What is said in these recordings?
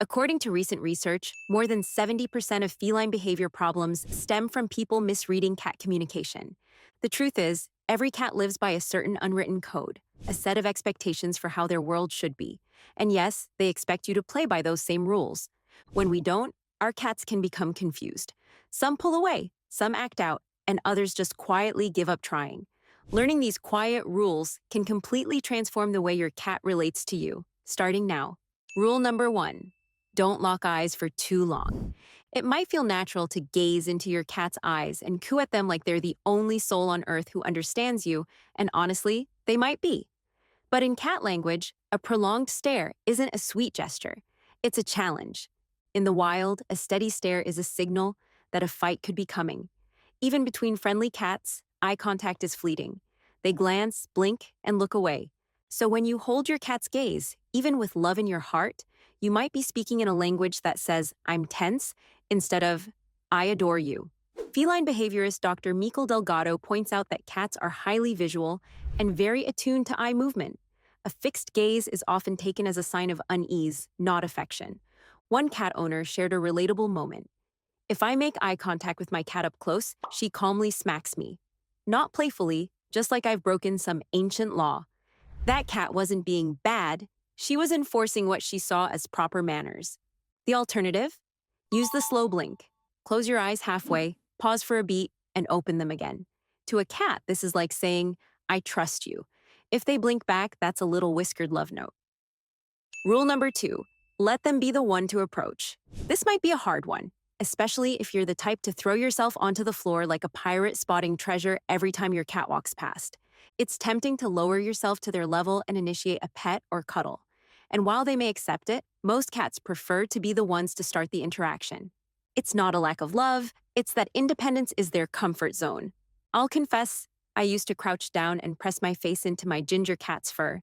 According to recent research, more than 70% of feline behavior problems stem from people misreading cat communication. The truth is, every cat lives by a certain unwritten code, a set of expectations for how their world should be. And yes, they expect you to play by those same rules. When we don't, our cats can become confused. Some pull away, some act out, and others just quietly give up trying. Learning these quiet rules can completely transform the way your cat relates to you, starting now. Rule number 1. Don't lock eyes for too long. It might feel natural to gaze into your cat's eyes and coo at them like they're the only soul on earth who understands you, and honestly, they might be. But in cat language, a prolonged stare isn't a sweet gesture. It's a challenge. In the wild, a steady stare is a signal that a fight could be coming. Even between friendly cats, eye contact is fleeting. They glance, blink, and look away. So when you hold your cat's gaze, even with love in your heart, you might be speaking in a language that says, I'm tense, instead of, I adore you. Feline behaviorist Dr. Michael Delgado points out that cats are highly visual and very attuned to eye movement. A fixed gaze is often taken as a sign of unease, not affection. One cat owner shared a relatable moment. If I make eye contact with my cat up close, she calmly smacks me. Not playfully, just like I've broken some ancient law. That cat wasn't being bad, she was enforcing what she saw as proper manners. The alternative? Use the slow blink. Close your eyes halfway, pause for a beat, and open them again. To a cat, this is like saying, I trust you. If they blink back, that's a little whiskered love note. Rule number 2, let them be the one to approach. This might be a hard one, especially if you're the type to throw yourself onto the floor like a pirate spotting treasure every time your cat walks past. It's tempting to lower yourself to their level and initiate a pet or cuddle. And while they may accept it, most cats prefer to be the ones to start the interaction. It's not a lack of love, it's that independence is their comfort zone. I'll confess, I used to crouch down and press my face into my ginger cat's fur.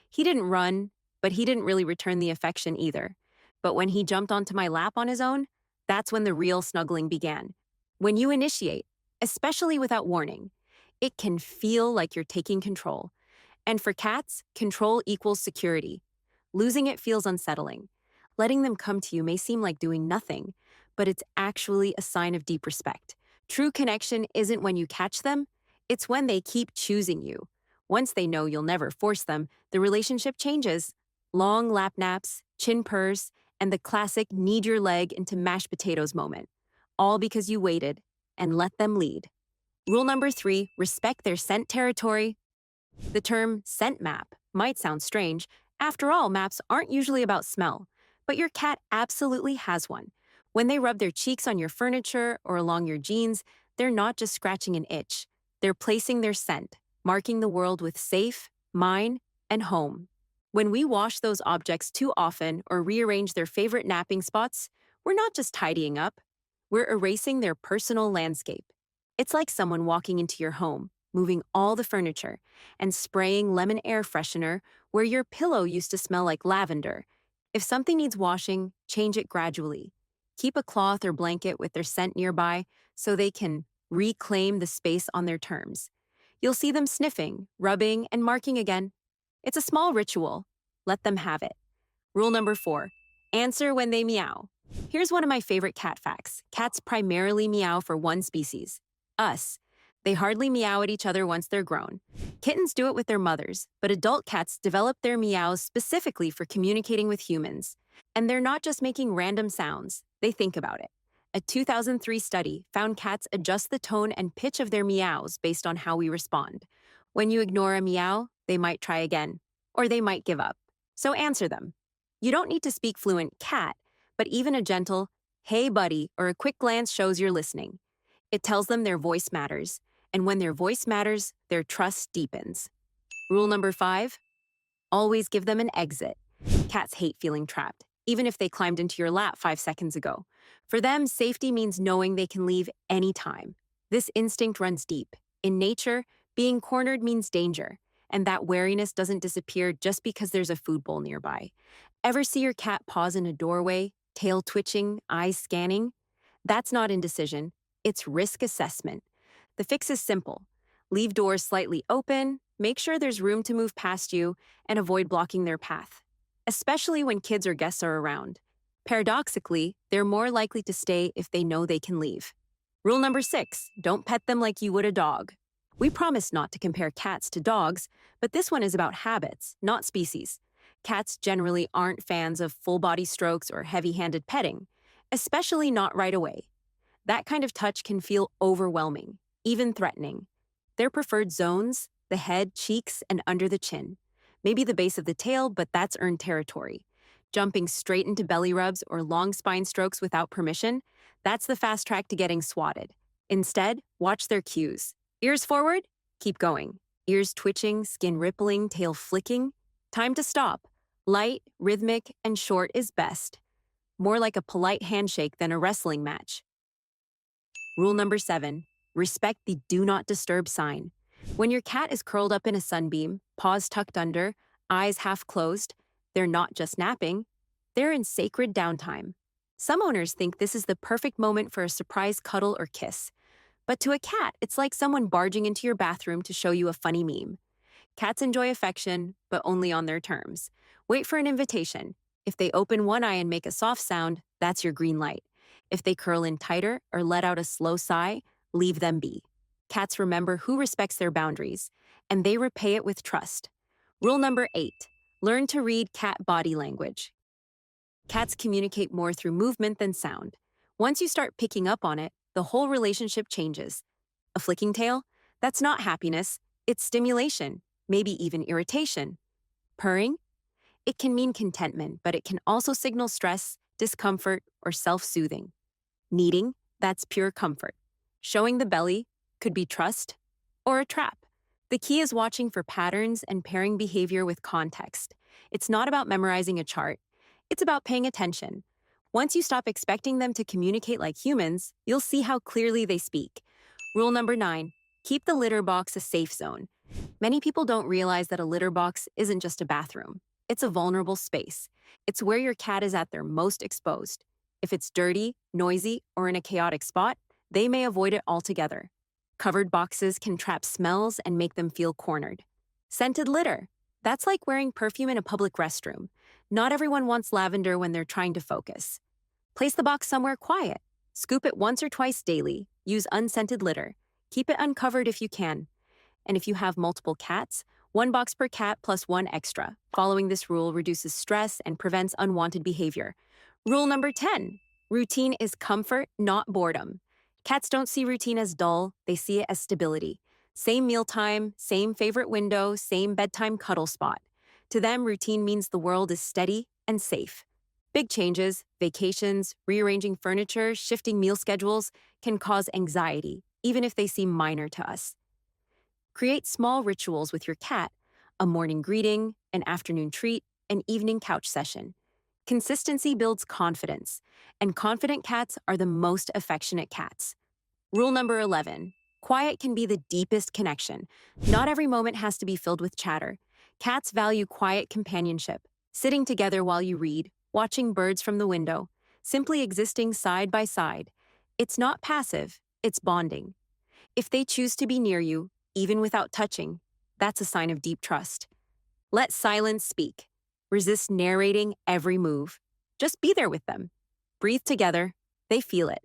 He didn't run, but he didn't really return the affection either. But when he jumped onto my lap on his own, that's when the real snuggling began. When you initiate, especially without warning, it can feel like you're taking control. And for cats, control equals security. Losing it feels unsettling. Letting them come to you may seem like doing nothing, but it's actually a sign of deep respect. True connection isn't when you catch them, it's when they keep choosing you. Once they know you'll never force them, the relationship changes. Long lap naps, chin purrs, and the classic need your leg into mashed potatoes moment. All because you waited and let them lead. Rule number 3, respect their scent territory. The term scent map might sound strange. After all, maps aren't usually about smell, but your cat absolutely has one. When they rub their cheeks on your furniture or along your jeans, they're not just scratching an itch. They're placing their scent, marking the world with safe, mine, and home. When we wash those objects too often or rearrange their favorite napping spots, we're not just tidying up, we're erasing their personal landscape. It's like someone walking into your home, moving all the furniture, and spraying lemon air freshener where your pillow used to smell like lavender. If something needs washing, change it gradually. Keep a cloth or blanket with their scent nearby so they can reclaim the space on their terms. You'll see them sniffing, rubbing, and marking again. It's a small ritual. Let them have it. Rule number 4, answer when they meow. Here's one of my favorite cat facts. Cats primarily meow for one species, us. They hardly meow at each other once they're grown. Kittens do it with their mothers, but adult cats develop their meows specifically for communicating with humans. And they're not just making random sounds, they think about it. A 2003 study found cats adjust the tone and pitch of their meows based on how we respond. When you ignore a meow, they might try again, or they might give up. So answer them. You don't need to speak fluent cat, but even a gentle, hey buddy, or a quick glance shows you're listening. It tells them their voice matters, and when their voice matters, their trust deepens. Rule number 5, always give them an exit. Cats hate feeling trapped, even if they climbed into your lap 5 seconds ago. For them, safety means knowing they can leave anytime. This instinct runs deep. In nature, being cornered means danger, and that wariness doesn't disappear just because there's a food bowl nearby. Ever see your cat pause in a doorway, tail twitching, eyes scanning? That's not indecision, it's risk assessment. The fix is simple. Leave doors slightly open, make sure there's room to move past you, and avoid blocking their path. Especially when kids or guests are around. Paradoxically, they're more likely to stay if they know they can leave. Rule number 6, don't pet them like you would a dog. We promise not to compare cats to dogs, but this one is about habits, not species. Cats generally aren't fans of full body strokes or heavy handed petting, especially not right away. That kind of touch can feel overwhelming, even threatening. Their preferred zones, the head, cheeks, and under the chin. Maybe the base of the tail, but that's earned territory. Jumping straight into belly rubs or long spine strokes without permission, that's the fast track to getting swatted. Instead, watch their cues. Ears forward, keep going. Ears twitching, skin rippling, tail flicking. Time to stop. Light, rhythmic, and short is best. More like a polite handshake than a wrestling match. Rule number 7, respect the do not disturb sign. When your cat is curled up in a sunbeam, paws tucked under, eyes half closed, they're not just napping, they're in sacred downtime. Some owners think this is the perfect moment for a surprise cuddle or kiss. But to a cat, it's like someone barging into your bathroom to show you a funny meme. Cats enjoy affection, but only on their terms. Wait for an invitation. If they open one eye and make a soft sound, that's your green light. If they curl in tighter or let out a slow sigh, leave them be. Cats remember who respects their boundaries, and they repay it with trust. Rule number 8, learn to read cat body language. Cats communicate more through movement than sound. Once you start picking up on it, the whole relationship changes. A flicking tail? That's not happiness, it's stimulation, maybe even irritation. Purring? It can mean contentment, but it can also signal stress, discomfort, or self-soothing. Kneading? That's pure comfort. Showing the belly could be trust or a trap. The key is watching for patterns and pairing behavior with context. It's not about memorizing a chart. It's about paying attention. Once you stop expecting them to communicate like humans, you'll see how clearly they speak. Rule number 9, keep the litter box a safe zone. Many people don't realize that a litter box isn't just a bathroom. It's a vulnerable space. It's where your cat is at their most exposed. If it's dirty, noisy, or in a chaotic spot, they may avoid it altogether. Covered boxes can trap smells and make them feel cornered. Scented litter. That's like wearing perfume in a public restroom. Not everyone wants lavender when they're trying to focus. Place the box somewhere quiet. Scoop it once or twice daily. Use unscented litter. Keep it uncovered if you can. And if you have multiple cats, 1 box per cat plus 1 extra. Following this rule reduces stress and prevents unwanted behavior. Rule number 10, routine is comfort, not boredom. Cats don't see routine as dull, they see it as stability. Same mealtime, same favorite window, same bedtime cuddle spot. To them, routine means the world is steady and safe. Big changes, vacations, rearranging furniture, shifting meal schedules can cause anxiety, even if they seem minor to us. Create small rituals with your cat, a morning greeting, an afternoon treat, an evening couch session. Consistency builds confidence, and confident cats are the most affectionate cats. Rule number 11, quiet can be the deepest connection. Not every moment has to be filled with chatter. Cats value quiet companionship, sitting together while you read, watching birds from the window, simply existing side by side. It's not passive, it's bonding. If they choose to be near you, even without touching, that's a sign of deep trust. Let silence speak. Resist narrating every move. Just be there with them. Breathe together. They feel it.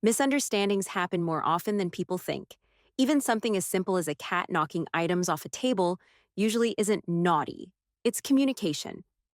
Misunderstandings happen more often than people think. Even something as simple as a cat knocking items off a table usually isn't naughty. It's communication.